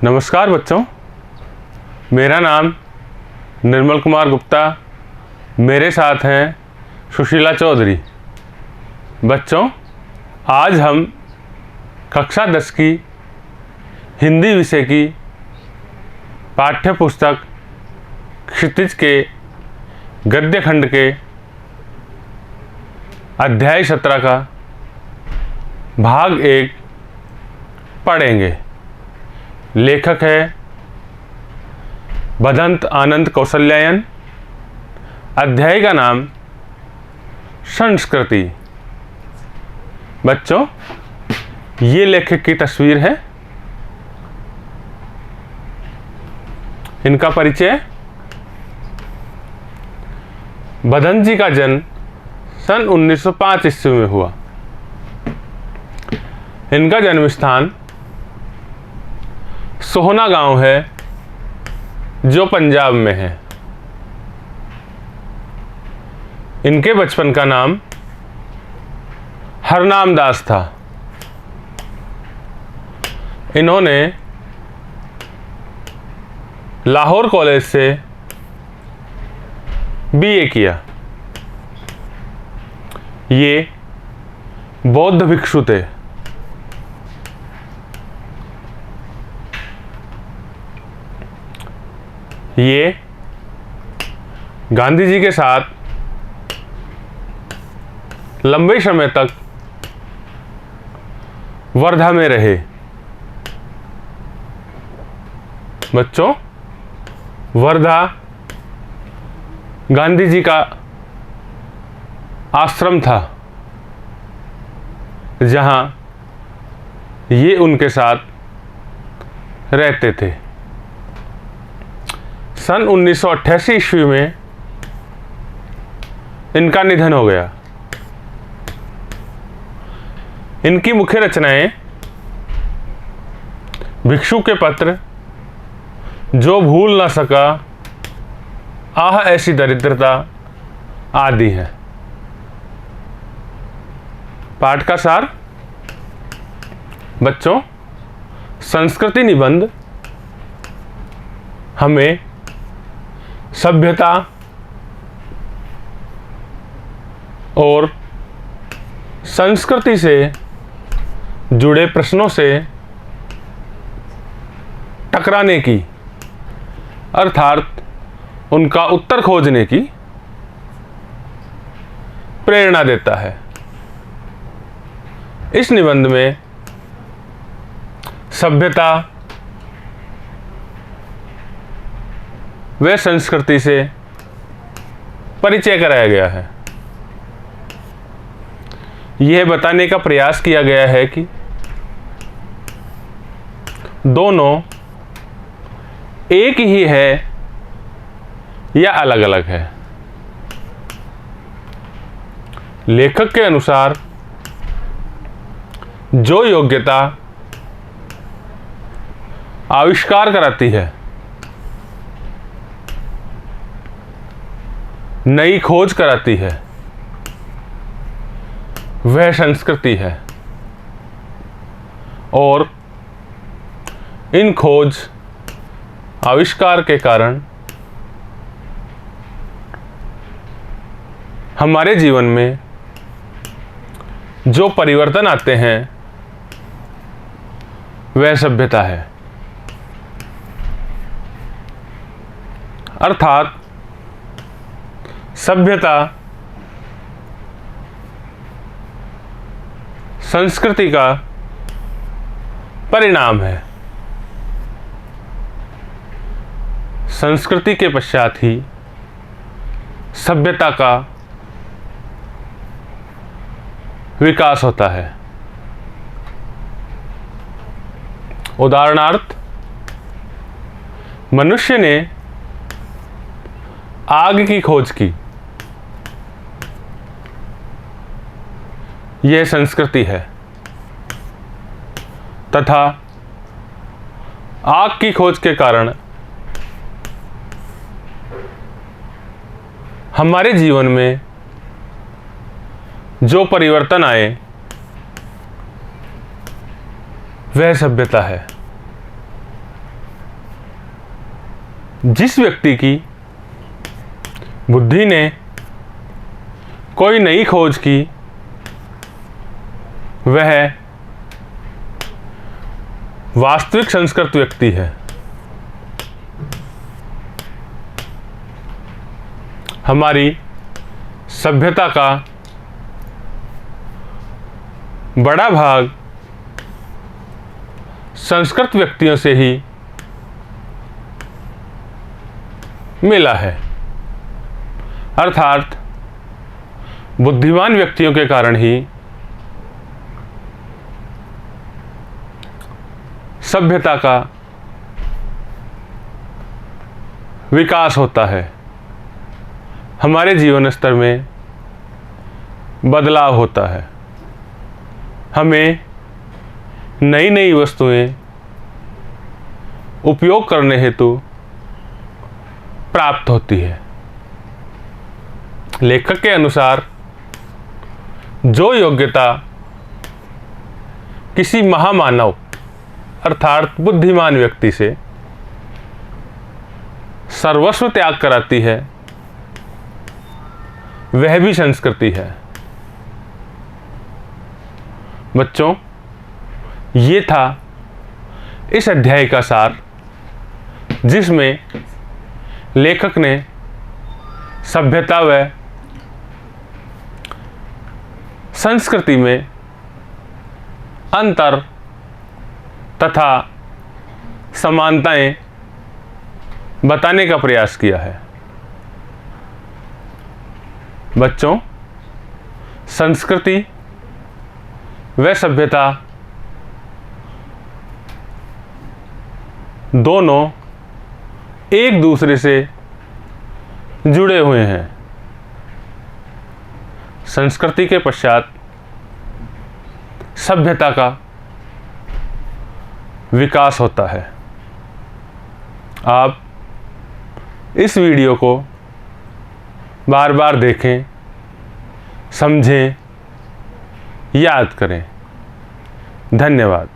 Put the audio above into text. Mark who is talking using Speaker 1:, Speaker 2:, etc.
Speaker 1: नमस्कार बच्चों, मेरा नाम निर्मल कुमार गुप्ता। मेरे साथ हैं सुशीला चौधरी। बच्चों, आज हम कक्षा 10 की हिंदी विषय की पाठ्य पुस्तक क्षितिज के गद्य खंड के अध्याय 17 का भाग 1 पढ़ेंगे। लेखक है भदंत आनंद कौशल्यायन। अध्याय का नाम संस्कृति। बच्चों, ये लेखक की तस्वीर है। इनका परिचय। भदंत जी का जन्म सन 1905 ईस्वी में हुआ। इनका जन्म स्थान सोहना गांव है, जो पंजाब में है। इनके बचपन का नाम हरनाम दास था। इन्होंने लाहौर कॉलेज से बीए किया। ये बौद्ध भिक्षु थे। ये गांधी जी के साथ लंबे समय तक वर्धा में रहे। बच्चों, वर्धा गांधी जी का आश्रम था, जहां ये उनके साथ रहते थे। सन 1988 ईस्वी में इनका निधन हो गया। इनकी मुख्य रचनाएं भिक्षु के पत्र, जो भूल ना सका, आह ऐसी दरिद्रता आदि हैं। पाठ का सार। बच्चों, संस्कृति निबंध हमें सभ्यता और संस्कृति से जुड़े प्रश्नों से टकराने की, अर्थात उनका उत्तर खोजने की प्रेरणा देता है। इस निबंध में सभ्यता व संस्कृति से परिचय कराया गया है। यह बताने का प्रयास किया गया है कि दोनों एक ही है या अलग अलग है। लेखक के अनुसार जो योग्यता आविष्कार कराती है, नई खोज कराती है, वह संस्कृति है। और इन खोज आविष्कार के कारण हमारे जीवन में जो परिवर्तन आते हैं, वह सभ्यता है। अर्थात सभ्यता संस्कृति का परिणाम है। संस्कृति के पश्चात ही सभ्यता का विकास होता है। उदाहरणार्थ, मनुष्य ने आग की खोज की। यह संस्कृति है, तथा आग की खोज के कारण हमारे जीवन में जो परिवर्तन आए, वह सभ्यता है। जिस व्यक्ति की बुद्धि ने कोई नई खोज की वह वास्तविक संस्कृत व्यक्ति है। हमारी सभ्यता का बड़ा भाग संस्कृत व्यक्तियों से ही मिला है, अर्थात बुद्धिमान व्यक्तियों के कारण ही सभ्यता का विकास होता है, हमारे जीवन स्तर में बदलाव होता है, हमें नई नई वस्तुएं उपयोग करने हेतु प्राप्त होती है। लेखक के अनुसार जो योग्यता किसी महामानव अर्थात बुद्धिमान व्यक्ति से सर्वस्व त्याग कराती है वह भी संस्कृति है। बच्चों, ये था इस अध्याय का सार, जिसमें लेखक ने सभ्यता व संस्कृति में अंतर तथा समानताएं बताने का प्रयास किया है। बच्चों, संस्कृति व सभ्यता दोनों एक दूसरे से जुड़े हुए हैं। संस्कृति के पश्चात सभ्यता का विकास होता है। आप इस वीडियो को बार बार देखें, समझें, याद करें। धन्यवाद।